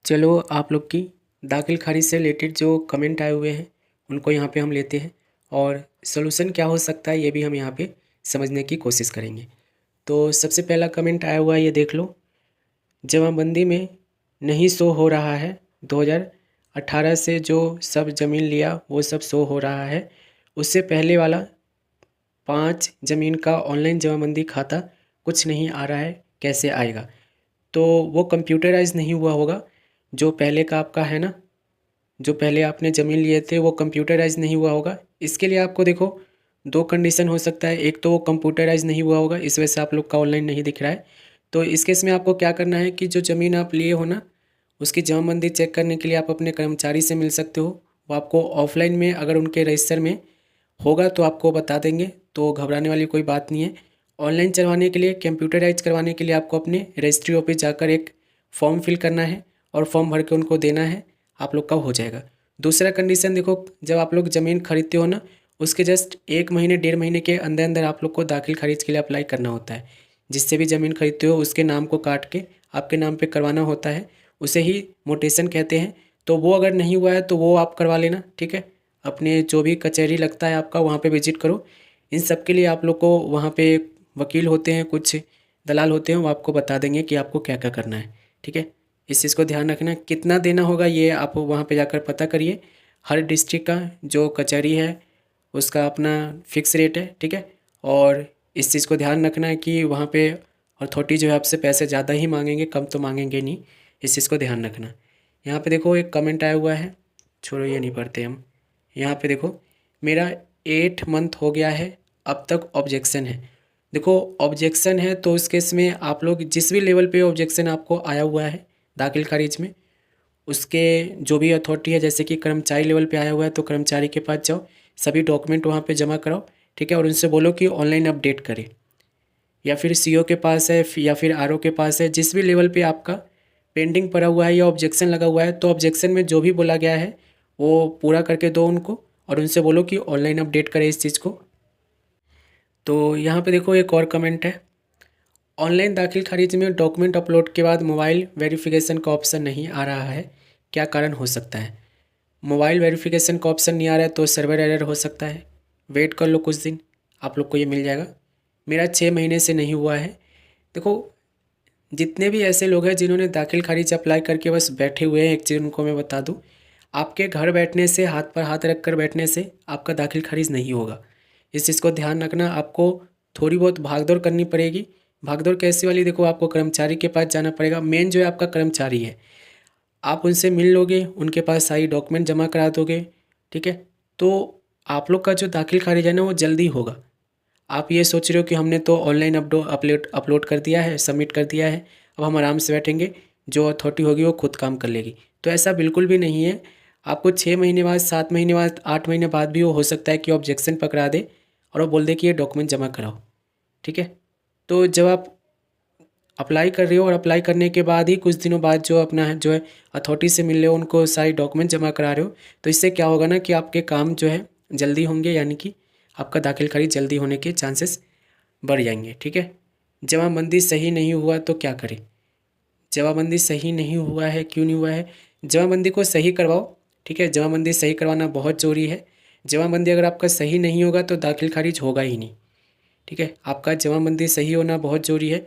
चलो आप लोग की दाखिल खारिज से रिलेटेड जो कमेंट आए हुए हैं उनको यहाँ पे हम लेते हैं और सॉल्यूशन क्या हो सकता है ये भी हम यहाँ पे समझने की कोशिश करेंगे। तो सबसे पहला कमेंट आया हुआ है, ये देख लो। जमाबंदी में नहीं शो हो रहा है, 2018 से जो सब ज़मीन लिया वो सब शो हो रहा है। उससे पहले वाला 5 ज़मीन का ऑनलाइन जमाबंदी खाता कुछ नहीं आ रहा है, कैसे आएगा? तो वो कंप्यूटराइज नहीं हुआ होगा। जो पहले का आपका है ना, जो पहले आपने ज़मीन लिए थे वो कंप्यूटराइज नहीं हुआ होगा। इसके लिए आपको देखो दो कंडीशन हो सकता है। एक तो वो कंप्यूटराइज नहीं हुआ होगा, इस वजह से आप लोग का ऑनलाइन नहीं दिख रहा है। तो इस केस में आपको क्या करना है कि जो ज़मीन आप लिए हो ना, उसकी जमाबंदी चेक करने के लिए आप अपने कर्मचारी से मिल सकते हो। वो आपको ऑफलाइन में अगर उनके रजिस्टर में होगा तो आपको बता देंगे, तो घबराने वाली कोई बात नहीं है। ऑनलाइन चलवाने के लिए, कंप्यूटराइज करवाने के लिए आपको अपने रजिस्ट्री ऑफिस जाकर एक फॉर्म फिल करना है और फॉर्म भर के उनको देना है, आप लोग का हो जाएगा। दूसरा कंडीशन देखो, जब आप लोग ज़मीन खरीदते हो ना, उसके जस्ट 1 महीने 1.5 महीने के अंदर अंदर आप लोग को दाखिल खारिज के लिए अप्लाई करना होता है। जिससे भी ज़मीन खरीदते हो उसके नाम को काट के आपके नाम पे करवाना होता है, उसे ही मोटेशन कहते हैं। तो वो अगर नहीं हुआ है तो वो आप करवा लेना, ठीक है। अपने जो भी कचहरी लगता है आपका, वहाँ पे विजिट करो। इन सब के लिए आप लोग को वहाँ पे वकील होते हैं, कुछ दलाल होते हैं, वो आपको बता देंगे कि आपको क्या क्या करना है, ठीक है। इस चीज़ को ध्यान रखना। कितना देना होगा ये आप वहाँ पे जाकर पता करिए। हर डिस्ट्रिक्ट का जो कचहरी है उसका अपना फिक्स रेट है, ठीक है। और इस चीज़ को ध्यान रखना है कि वहाँ पे अथॉरिटी जो है आपसे पैसे ज़्यादा ही मांगेंगे, कम तो मांगेंगे नहीं। इस चीज़ को ध्यान रखना। यहाँ पे देखो एक कमेंट आया हुआ है, छोड़ो ये नहीं पढ़ते हम। यहाँ पे देखो, मेरा 8 मंथ हो गया है, अब तक ऑब्जेक्शन है। देखो ऑब्जेक्शन है तो उस केस में आप लोग जिस भी लेवल पे ऑब्जेक्शन आपको आया हुआ है दाखिल खारिज में, उसके जो भी अथॉरिटी है, जैसे कि कर्मचारी लेवल पे आया हुआ है तो कर्मचारी के पास जाओ, सभी डॉक्यूमेंट वहाँ पे जमा कराओ, ठीक है। और उनसे बोलो कि ऑनलाइन अपडेट करें, या फिर सीओ के पास है या फिर आरओ के पास है, जिस भी लेवल पे आपका पेंडिंग पड़ा हुआ है या ऑब्जेक्शन लगा हुआ है, तो ऑब्जेक्शन में जो भी बोला गया है वो पूरा करके दो उनको, और उनसे बोलो कि ऑनलाइन अपडेट करें इस चीज़ को। तो यहाँ पे देखो एक और कमेंट है, ऑनलाइन दाखिल खारिज में डॉक्यूमेंट अपलोड के बाद मोबाइल वेरिफिकेशन का ऑप्शन नहीं आ रहा है, क्या कारण हो सकता है? मोबाइल वेरिफिकेशन का ऑप्शन नहीं आ रहा है तो सर्वर एरर हो सकता है। वेट कर लो कुछ दिन, आप लोग को ये मिल जाएगा। मेरा 6 महीने से नहीं हुआ है। देखो जितने भी ऐसे लोग हैं जिन्होंने दाखिल खारिज अप्लाई करके बस बैठे हुए हैं, एक चीज़ उनको मैं बता दूं, आपके घर बैठने से, हाथ पर हाथ रख कर बैठने से आपका दाखिल खारिज नहीं होगा। इस चीज़ को ध्यान रखना। आपको थोड़ी बहुत भागदौड़ करनी पड़ेगी। भागदौड़ कैसी वाली? देखो आपको कर्मचारी के पास जाना पड़ेगा, मेन जो है आपका कर्मचारी है। आप उनसे मिल लोगे, उनके पास सारी डॉक्यूमेंट जमा करा दोगे, ठीक है। तो आप लोग का जो दाखिल खारिज है ना वो जल्दी होगा। आप ये सोच रहे हो कि हमने तो ऑनलाइन अपलोड अपलोड कर दिया है, सबमिट कर दिया है, अब हम आराम से बैठेंगे, जो अथॉरिटी होगी वो खुद काम कर लेगी। तो ऐसा बिल्कुल भी नहीं है। आपको 6 महीने बाद, 7 महीने बाद, 8 महीने बाद भी वो हो सकता है कि ऑब्जेक्शन पकड़ा दे और वो बोल दे कि ये डॉक्यूमेंट जमा कराओ, ठीक है। तो जब आप अप्लाई कर रहे हो और अप्लाई करने के बाद ही कुछ दिनों बाद जो अपना जो है अथॉरिटी से मिल रहे हो, उनको सारी डॉक्यूमेंट जमा करा रहे हो, तो इससे क्या होगा ना कि आपके काम जो है जल्दी होंगे, यानी कि आपका दाखिल खारिज जल्दी होने के चांसेस बढ़ जाएंगे, ठीक है। जमाबंदी सही नहीं हुआ तो क्या करें? जमाबंदी सही नहीं हुआ है, क्यों नहीं हुआ है? जमाबंदी को सही करवाओ, ठीक है। जमाबंदी सही करवाना बहुत ज़रूरी है। जमाबंदी अगर आपका सही नहीं होगा तो दाखिल खारिज होगा ही नहीं, ठीक है। आपका जमाबंदी सही होना बहुत ज़रूरी है।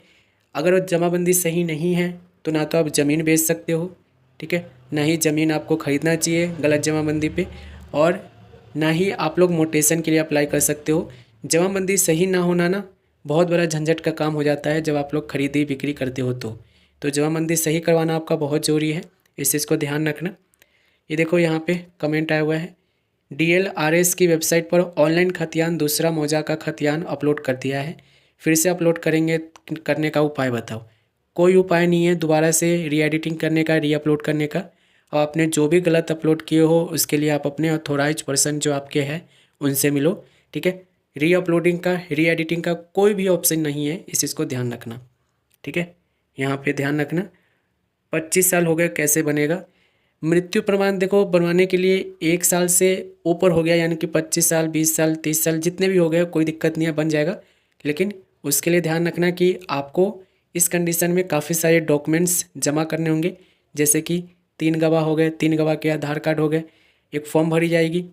अगर वो जमाबंदी सही नहीं है तो ना तो आप ज़मीन बेच सकते हो, ठीक है, ना ही ज़मीन आपको ख़रीदना चाहिए गलत जमाबंदी पे, और ना ही आप लोग मोटेशन के लिए अप्लाई कर सकते हो। जमाबंदी सही ना होना ना बहुत बड़ा झंझट का काम हो जाता है जब आप लोग खरीदी बिक्री करते हो तो जमाबंदी सही करवाना आपका बहुत ज़रूरी है। इस चीज़ को ध्यान रखना। ये देखो यहाँ पे कमेंट आया हुआ है, डीएलआरएस की वेबसाइट पर ऑनलाइन खतियान दूसरा मौजा का खतियान अपलोड कर दिया है, फिर से अपलोड करेंगे, करने का उपाय बताओ। कोई उपाय नहीं है दोबारा से री एडिटिंग करने का, री अपलोड करने का। और आपने जो भी गलत अपलोड किए हो उसके लिए आप अपने ऑथोराइज पर्सन जो आपके हैं उनसे मिलो, ठीक है। री अपलोडिंग का, री एडिटिंग का कोई भी ऑप्शन नहीं है, इस चीज़ को ध्यान रखना, ठीक है। यहाँ पे ध्यान रखना। 25 साल हो गए, कैसे बनेगा? मृत्यु प्रमाण देखो बनवाने के लिए 1 साल से ऊपर हो गया, यानी कि 25 साल, 20 साल, 30 साल, जितने भी हो गए कोई दिक्कत नहीं है, बन जाएगा। लेकिन उसके लिए ध्यान रखना कि आपको इस कंडीशन में काफ़ी सारे डॉक्यूमेंट्स जमा करने होंगे, जैसे कि 3 गवाह हो गए, 3 गवाह के आधार कार्ड हो गए, एक फॉर्म भरी जाएगी,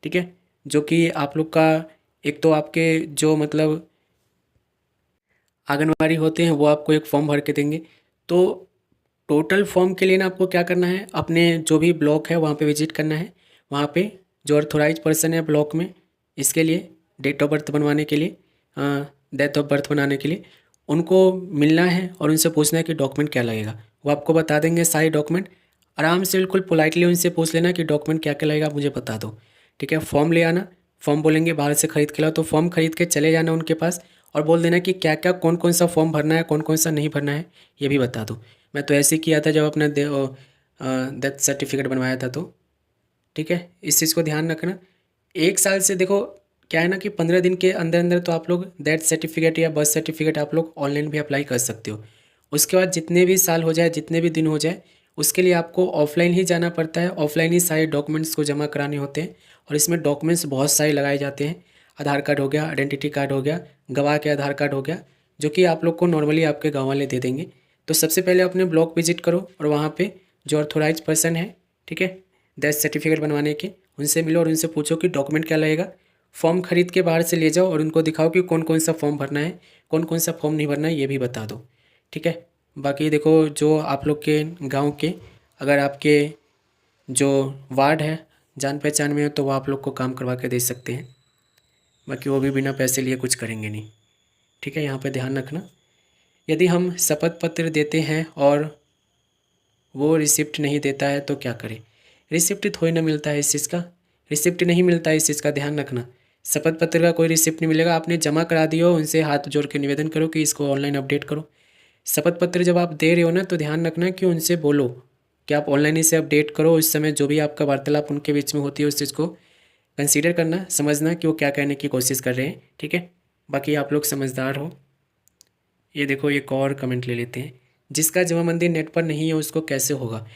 ठीक है, जो कि आप लोग का एक तो आपके जो मतलब आंगनवाड़ी होते हैं वो आपको एक फॉर्म भर के देंगे। तो टोटल फॉर्म के लिए ना आपको क्या करना है, अपने जो भी ब्लॉक है वहाँ पे विजिट करना है। वहाँ पे जो ऑथोराइज पर्सन है ब्लॉक में, इसके लिए डेट ऑफ बर्थ बनवाने के लिए, डेट ऑफ बर्थ बनाने के लिए उनको मिलना है और उनसे पूछना है कि डॉक्यूमेंट क्या लगेगा। वो आपको बता देंगे सारे डॉक्यूमेंट। आराम से बिल्कुल पोलाइटली उनसे पूछ लेना कि डॉक्यूमेंट क्या क्या लगेगा, आप मुझे बता दो, ठीक है। फॉर्म ले आना, फॉर्म बोलेंगे बाहर से खरीद के लाओ, तो फॉर्म खरीद के चले जाना उनके पास और बोल देना कि क्या क्या कौन कौन सा फॉर्म भरना है, कौन कौन सा नहीं भरना है, ये भी बता दो। मैं तो ऐसे ही किया था जब अपना डेथ सर्टिफिकेट बनवाया था, तो ठीक है, इस चीज़ को ध्यान रखना। 1 साल से देखो क्या है ना कि 15 दिन के अंदर अंदर तो आप लोग डेथ सर्टिफिकेट या बर्थ सर्टिफिकेट आप लोग ऑनलाइन भी अप्लाई कर सकते हो। उसके बाद जितने भी साल हो जाए, जितने भी दिन हो जाए, उसके लिए आपको ऑफलाइन ही जाना पड़ता है, ऑफलाइन ही सारे डॉक्यूमेंट्स को जमा कराने होते हैं। और इसमें डॉक्यूमेंट्स बहुत सारे लगाए जाते हैं। आधार कार्ड हो गया, आइडेंटिटी कार्ड हो गया, गवाह के आधार कार्ड हो गया, जो कि आप लोग को नॉर्मली आपके गाँव वाले दे देंगे। तो सबसे पहले अपने ब्लॉक विजिट करो और वहाँ पे जो ऑथोराइज पर्सन है, ठीक है, डेथ सर्टिफिकेट बनवाने के, उनसे मिलो और उनसे पूछो कि डॉक्यूमेंट क्या लगेगा। फॉर्म खरीद के बाहर से ले जाओ और उनको दिखाओ कि कौन कौन सा फॉर्म भरना है, कौन कौन सा फॉर्म नहीं भरना है, ये भी बता दो, ठीक है। बाकी देखो जो आप लोग के गांव के अगर आपके जो वार्ड है जान पहचान में हो तो वो आप लोग को काम करवा के दे सकते हैं। बाकी वो भी बिना पैसे लिए कुछ करेंगे नहीं, ठीक है, यहाँ पे ध्यान रखना। यदि हम शपथ पत्र देते हैं और वो रिसिप्ट नहीं देता है तो क्या करें। रिसिप्ट थोड़ी ना मिलता है इस चीज़ का, रिसिप्ट नहीं मिलता है इस चीज़ का, ध्यान रखना। शपथ पत्र का कोई रिसिप्ट नहीं मिलेगा, आपने जमा करा दिया हो, उनसे हाथ जोड़ के निवेदन करो कि इसको ऑनलाइन अपडेट करो। शपथ पत्र जब आप दे रहे हो ना तो ध्यान रखना कि उनसे बोलो कि आप ऑनलाइन इसे अपडेट करो। उस समय जो भी आपका वार्तालाप उनके बीच में होती है उस चीज़ को कंसीडर करना, समझना कि वो क्या कहने की कोशिश कर रहे हैं, ठीक है। बाकी आप लोग समझदार हो। ये देखो एक और कमेंट ले लेते हैं, जिसका जमाबंदी नेट पर नहीं है उसको कैसे होगा।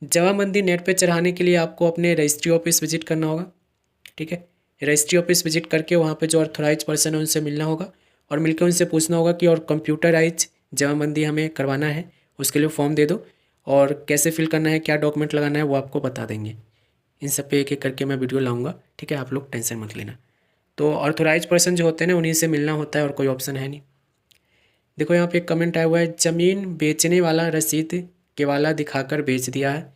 जमाबंदी नेट पे चढ़ाने के लिए आपको अपने रजिस्ट्री ऑफिस विजिट करना होगा, ठीक है। रजिस्ट्री ऑफिस विजिट करके वहाँ पे जो ऑथोराइज पर्सन है उनसे मिलना होगा और मिलकर उनसे पूछना होगा कि और कंप्यूटराइज जमाबंदी हमें करवाना है, उसके लिए फॉर्म दे दो और कैसे फिल करना है, क्या डॉक्यूमेंट लगाना है वो आपको बता देंगे। इन सब पे एक एक करके मैं वीडियो लाऊंगा, ठीक है, आप लोग टेंशन मत लेना। तो ऑथोराइज पर्सन जो होते हैं ना उन्हीं से मिलना होता है और कोई ऑप्शन है नहीं। देखो यहाँ पे एक कमेंट आया हुआ है, ज़मीन बेचने वाला रसीद केवाला दिखाकर बेच दिया है।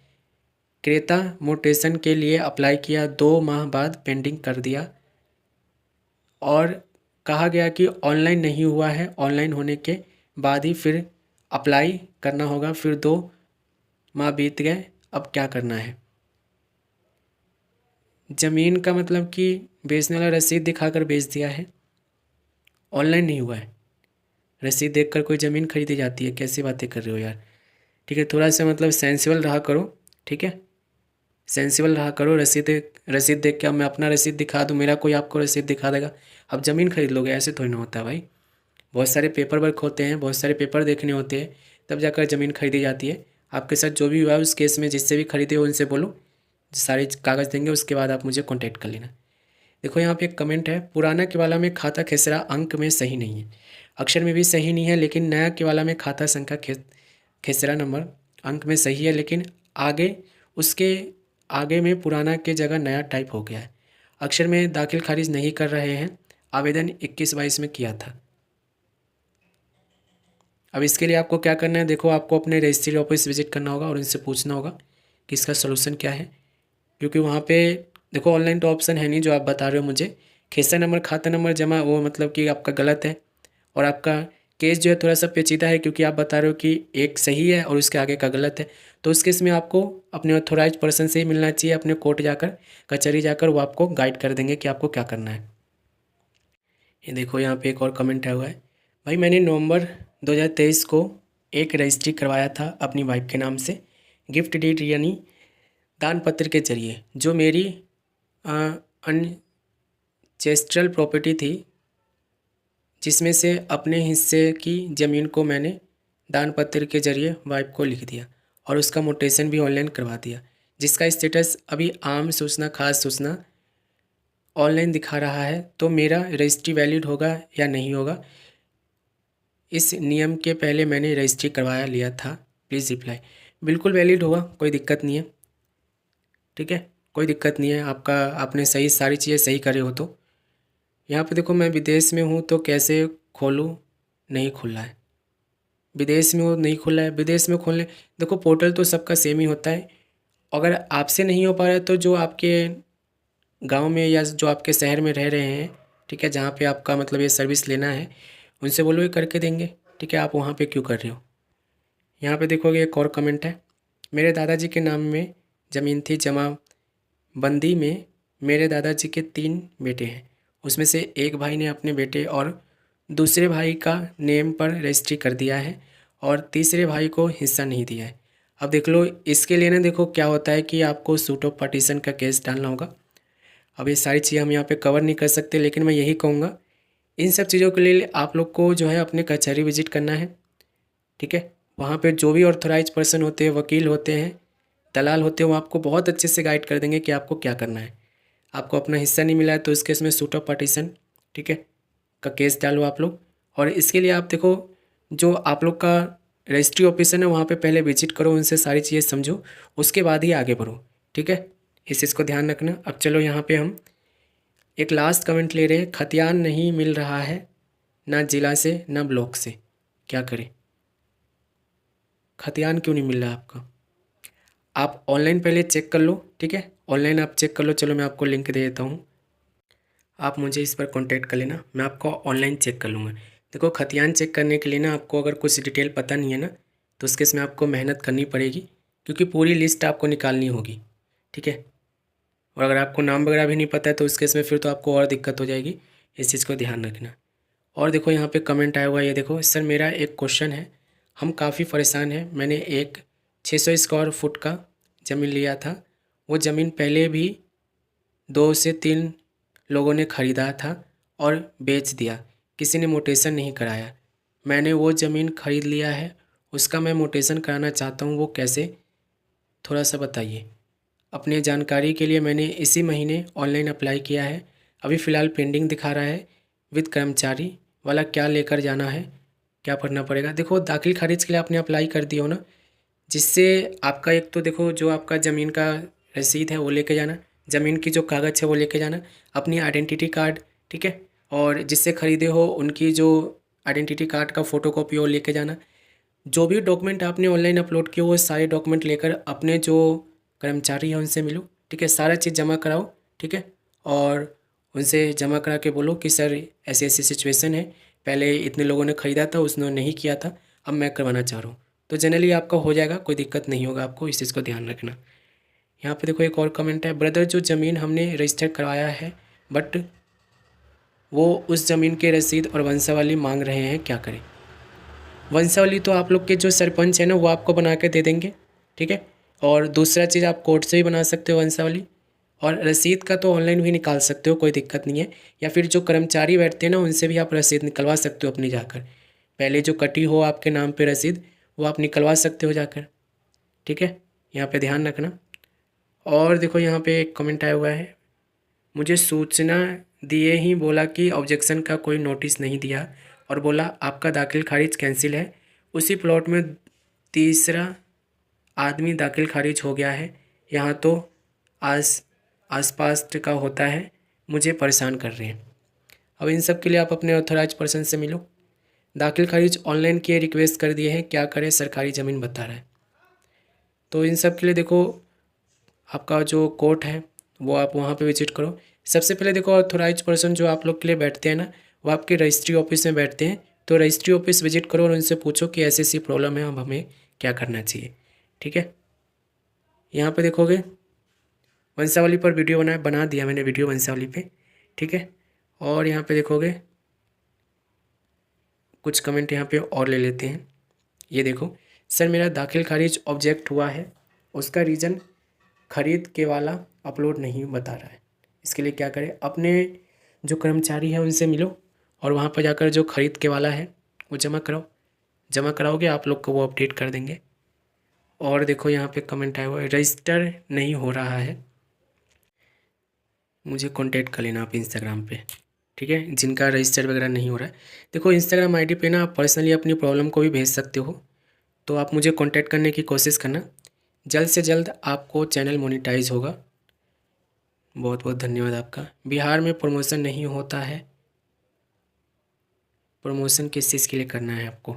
क्रेता मोटेशन के लिए अप्लाई किया, 2 माह बाद पेंडिंग कर दिया और कहा गया कि ऑनलाइन नहीं हुआ है, ऑनलाइन होने के बाद ही फिर अप्लाई करना होगा। फिर 2 माह बीत गए, अब क्या करना है। ज़मीन का मतलब कि बेचने वाला रसीद दिखाकर बेच दिया है, ऑनलाइन नहीं हुआ है। रसीद देखकर कोई ज़मीन खरीदी जाती है, कैसी बातें कर रहे हो यार, ठीक है। थोड़ा सा मतलब सेंसिबल रहा करो, ठीक है, सेंसिबल रहा करो। रसीद देख के अब मैं अपना रसीद दिखा दूँ, मेरा कोई आपको रसीद दिखा देगा, अब ज़मीन खरीद लोगे, ऐसे थोड़ी ना होता है भाई। बहुत सारे पेपर वर्क होते हैं, बहुत सारे पेपर देखने होते हैं, तब जाकर ज़मीन खरीदी जाती है। आपके साथ जो भी हुआ है उस केस में जिससे भी खरीदे हो उनसे बोलो, सारे कागज़ देंगे, उसके बाद आप मुझे कॉन्टैक्ट कर लेना। देखो यहाँ पे एक कमेंट है, पुराना केवाला में खाता खेसरा अंक में सही नहीं है, अक्षर में भी सही नहीं है, लेकिन नया केवाला में खाता संख्या खेसरा नंबर अंक में सही है, लेकिन आगे उसके आगे में पुराना के जगह नया टाइप हो गया है। अक्षर में दाखिल खारिज नहीं कर रहे हैं, आवेदन 21-22 में किया था। अब इसके लिए आपको क्या करना है, देखो आपको अपने रजिस्ट्री ऑफिस विजिट करना होगा और उनसे पूछना होगा कि इसका सोल्यूशन क्या है। क्योंकि वहाँ पे देखो ऑनलाइन तो ऑप्शन है नहीं जो आप बता रहे हो मुझे, खेसरा नंबर खाता नंबर जमा, वो मतलब कि आपका गलत है और आपका केस जो है थोड़ा सा पेचीदा है, क्योंकि आप बता रहे हो कि एक सही है और उसके आगे का गलत है। तो उस केस में आपको अपने ऑथोराइज पर्सन से ही मिलना चाहिए, अपने कोर्ट जाकर, कचहरी जाकर, वो आपको गाइड कर देंगे कि आपको क्या करना है। ये देखो यहाँ पे एक और कमेंट आया हुआ है, भाई मैंने नवंबर 2023 को एक रजिस्ट्री करवाया था अपनी वाइफ के नाम से, गिफ्ट डीड यानी दान पत्र के जरिए, जो मेरी अनचेस्ट्रल प्रॉपर्टी थी, जिसमें से अपने हिस्से की ज़मीन को मैंने दान पत्र के जरिए वाइफ को लिख दिया और उसका मोटेशन भी ऑनलाइन करवा दिया, जिसका स्टेटस अभी आम सूचना खास सूचना ऑनलाइन दिखा रहा है। तो मेरा रजिस्ट्री वैलिड होगा या नहीं होगा, इस नियम के पहले मैंने रजिस्ट्री करवाया लिया था, प्लीज़ रिप्लाई। बिल्कुल वैलिड होगा, कोई दिक्कत नहीं है। ठीक है, कोई दिक्कत नहीं है, आपका आपने सही सारी चीज़ें सही करे हो तो। यहाँ पे देखो मैं विदेश में हूँ तो कैसे खोलूँ, नहीं खुल रहा है। विदेश में हो नहीं खुला है, विदेश में खोलने, देखो पोर्टल तो सबका सेम ही होता है। अगर आपसे नहीं हो पा रहा है तो जो आपके गांव में या जो आपके शहर में रह रहे हैं, ठीक है, जहाँ पे आपका मतलब ये सर्विस लेना है, उनसे बोलो ये करके देंगे। ठीक है, आप वहाँ पे क्यों कर रहे हो। यहाँ पे देखोगे एक और कमेंट है, मेरे दादाजी के नाम में ज़मीन थी जमा बंदी में, मेरे दादाजी के 3 बेटे हैं, उसमें से एक भाई ने अपने बेटे और दूसरे भाई का नेम पर रजिस्ट्री कर दिया है और तीसरे भाई को हिस्सा नहीं दिया है। अब देख लो इसके लिए ना, देखो क्या होता है कि आपको सूट ऑफ पार्टीशन का केस डालना होगा। अब ये सारी चीज़ें हम यहाँ पे कवर नहीं कर सकते, लेकिन मैं यही कहूँगा इन सब चीज़ों के लिए आप लोग को जो है अपने कचहरी विजिट करना है। ठीक है, वहाँ पे जो भी ऑथोराइज पर्सन होते हैं, वकील होते हैं, दलाल होते हैं, वो आपको बहुत अच्छे से गाइड कर देंगे कि आपको क्या करना है। आपको अपना हिस्सा नहीं मिला है तो इस केस में सूट ऑफ पार्टीशन, ठीक है, का केस डालो आप लोग। और इसके लिए आप देखो जो आप लोग का रजिस्ट्री ऑफिसर है वहाँ पे पहले विजिट करो, उनसे सारी चीज़ें समझो, उसके बाद ही आगे बढ़ो। ठीक है, इस चीज़ को ध्यान रखना। अब चलो यहाँ पे हम एक लास्ट कमेंट ले रहे हैं, खतियान नहीं मिल रहा है ना जिला से ना ब्लॉक से, क्या करें। खतियान क्यों नहीं मिल रहा आपका, आप ऑनलाइन पहले चेक कर लो। ठीक है, ऑनलाइन आप चेक कर लो, चलो मैं आपको लिंक दे देता हूँ, आप मुझे इस पर कांटेक्ट कर लेना, मैं आपको ऑनलाइन चेक कर लूँगा। देखो खतियान चेक करने के लिए ना आपको अगर कुछ डिटेल पता नहीं है ना, तो उसके इसमें आपको मेहनत करनी पड़ेगी, क्योंकि पूरी लिस्ट आपको निकालनी होगी। ठीक है, और अगर आपको नाम वगैरह भी नहीं पता है तो उसके इसमें फिर तो आपको और दिक्कत हो जाएगी, इस चीज़ को ध्यान रखना। और देखो यहाँ पे कमेंट आया हुआ है, ये देखो सर मेरा एक क्वेश्चन है, हम काफ़ी परेशान हैं, मैंने एक 600 स्क्वायर फुट का ज़मीन लिया था, वो ज़मीन पहले भी 2 से 3 लोगों ने ख़रीदा था और बेच दिया, किसी ने मोटेशन नहीं कराया, मैंने वो ज़मीन ख़रीद लिया है, उसका मैं मोटेशन कराना चाहता हूँ, वो कैसे, थोड़ा सा बताइए। अपने जानकारी के लिए मैंने इसी महीने ऑनलाइन अप्लाई किया है, अभी फ़िलहाल पेंडिंग दिखा रहा है, विद कर्मचारी वाला क्या लेकर जाना है, क्या पढ़ना पड़ेगा। देखो दाखिल खारिज के लिए आपने अप्लाई कर दिया हो ना, जिससे आपका एक तो देखो जो आपका ज़मीन का रसीद है वो लेके जाना, ज़मीन की जो कागज़ है वो लेके जाना, अपनी आइडेंटिटी कार्ड, ठीक है, और जिससे ख़रीदे हो उनकी जो आइडेंटिटी कार्ड का फ़ोटोकॉपी वो लेके जाना। जो भी डॉक्यूमेंट आपने ऑनलाइन अपलोड किए वो सारे डॉक्यूमेंट लेकर अपने जो कर्मचारी हैं उनसे मिलो। ठीक है, सारा चीज़ जमा कराओ। ठीक है, और उनसे जमा करा के बोलो कि सर ऐसी ऐसी सिचुएशन है, पहले इतने लोगों ने ख़रीदा था, उसने नहीं किया था, अब मैं करवाना चाह रहा हूँ, तो जनरली आपका हो जाएगा, कोई दिक्कत नहीं होगा आपको, इस चीज़ को ध्यान रखना। यहाँ पे देखो एक और कमेंट है, ब्रदर जो ज़मीन हमने रजिस्टर करवाया है बट वो उस ज़मीन के रसीद और वंशावली मांग रहे हैं, क्या करें। वंशावली तो आप लोग के जो सरपंच है ना वो आपको बना के दे देंगे। ठीक है, और दूसरा चीज़ आप कोर्ट से भी बना सकते हो वंशावली, और रसीद का तो ऑनलाइन भी निकाल सकते हो, कोई दिक्कत नहीं है, या फिर जो कर्मचारी बैठते हैं ना उनसे भी आप रसीद निकलवा सकते हो अपनी जाकर, पहले जो कटी हो आपके नाम पे रसीद वो आप निकलवा सकते हो जाकर। ठीक है, यहाँ पे ध्यान रखना। और देखो यहाँ पे एक कमेंट आया हुआ है, मुझे सूचना दिए ही बोला कि ऑब्जेक्शन का कोई नोटिस नहीं दिया और बोला आपका दाखिल खारिज कैंसिल है, उसी प्लॉट में तीसरा आदमी दाखिल खारिज हो गया है, यहाँ तो आस आसपास का होता है, मुझे परेशान कर रहे हैं। अब इन सब के लिए आप अपने ऑथराइज पर्सन से मिलो। दाखिल खारिज ऑनलाइन किए, रिक्वेस्ट कर दिए हैं, क्या करें, सरकारी ज़मीन बता रहा है। तो इन सब के लिए देखो आपका जो कोर्ट है वो आप वहाँ पे विजिट करो। सबसे पहले देखो ऑथोराइज पर्सन जो आप लोग के लिए बैठते हैं ना वो आपके रजिस्ट्री ऑफिस में बैठते हैं, तो रजिस्ट्री ऑफिस विजिट करो और उनसे पूछो कि ऐसी ऐसी प्रॉब्लम है, अब हमें क्या करना चाहिए। ठीक है, यहाँ पे देखोगे वंशावली पर वीडियो बना दिया मैंने, वीडियो वंशावली पे। ठीक है, और यहाँ पे देखोगे कुछ कमेंट यहाँ पे और ले लेते हैं। ये देखो, सर मेरा दाखिल खारिज ऑब्जेक्ट हुआ है, उसका रीज़न खरीद के वाला अपलोड नहीं बता रहा है, इसके लिए क्या करें। अपने जो कर्मचारी है उनसे मिलो और वहाँ पर जाकर जो खरीद के वाला है वो जमा कराओ, जमा कराओगे आप लोग को वो अपडेट कर देंगे। और देखो यहाँ पे कमेंट आया हुआ है, रजिस्टर नहीं हो रहा है, मुझे कांटेक्ट कर लेना आप इंस्टाग्राम पे। ठीक है, जिनका रजिस्टर वगैरह नहीं हो रहा है, देखो इंस्टाग्राम आईडी पे ना आप पर्सनली अपनी प्रॉब्लम को भी भेज सकते हो। तो आप मुझे कांटेक्ट करने की कोशिश करना, जल्द से जल्द आपको चैनल मोनेटाइज होगा। बहुत बहुत धन्यवाद आपका। बिहार में प्रमोशन नहीं होता है, प्रमोशन किस चीज़ के लिए करना है आपको?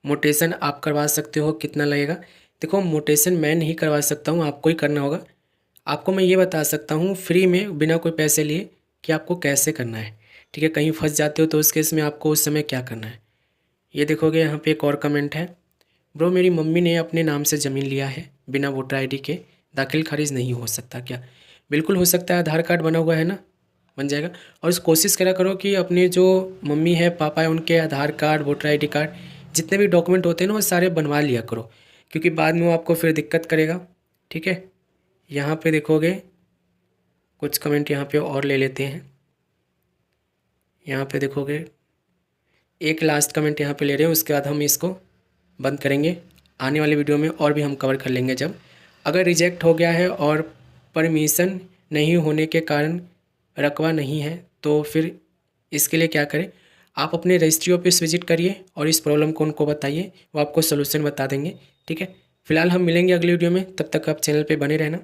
मोटेशन आप करवा सकते हो, कितना लगेगा? देखो, मोटेशन मैं नहीं करवा सकता हूँ, आपको ही करना होगा। आपको मैं ये बता सकता हूँ फ्री में, बिना कोई पैसे लिए, कि आपको कैसे करना है। ठीक है, कहीं फंस जाते हो तो उस केस में आपको उस समय क्या करना है। ये देखोगे यहाँ पे एक और कमेंट है, ब्रो मेरी मम्मी ने अपने नाम से ज़मीन लिया है, बिना वोटर आईडी के दाखिल खारिज नहीं हो सकता क्या? बिल्कुल हो सकता है, आधार कार्ड बना हुआ है ना, बन जाएगा। और इस कोशिश करा करो कि अपने जो मम्मी है पापा है उनके आधार कार्ड, वोटर आईडी कार्ड, जितने भी डॉक्यूमेंट होते हैं ना वो सारे बनवा लिया करो, क्योंकि बाद में वो आपको फिर दिक्कत करेगा। ठीक है, यहाँ पे देखोगे कुछ कमेंट यहाँ पे और ले लेते हैं। यहाँ पे देखोगे एक लास्ट कमेंट यहाँ पे ले रहे हैं, उसके बाद हम इसको बंद करेंगे। आने वाले वीडियो में और भी हम कवर कर लेंगे। जब अगर रिजेक्ट हो गया है और परमिशन नहीं होने के कारण रकबा नहीं है तो फिर इसके लिए क्या करें, आप अपने रजिस्ट्री ऑफिस विजिट करिए और इस प्रॉब्लम को उनको बताइए, वो आपको सोल्यूशन बता देंगे। ठीक है, फिलहाल हम मिलेंगे अगली वीडियो में, तब तक आप चैनल पे बने रहना।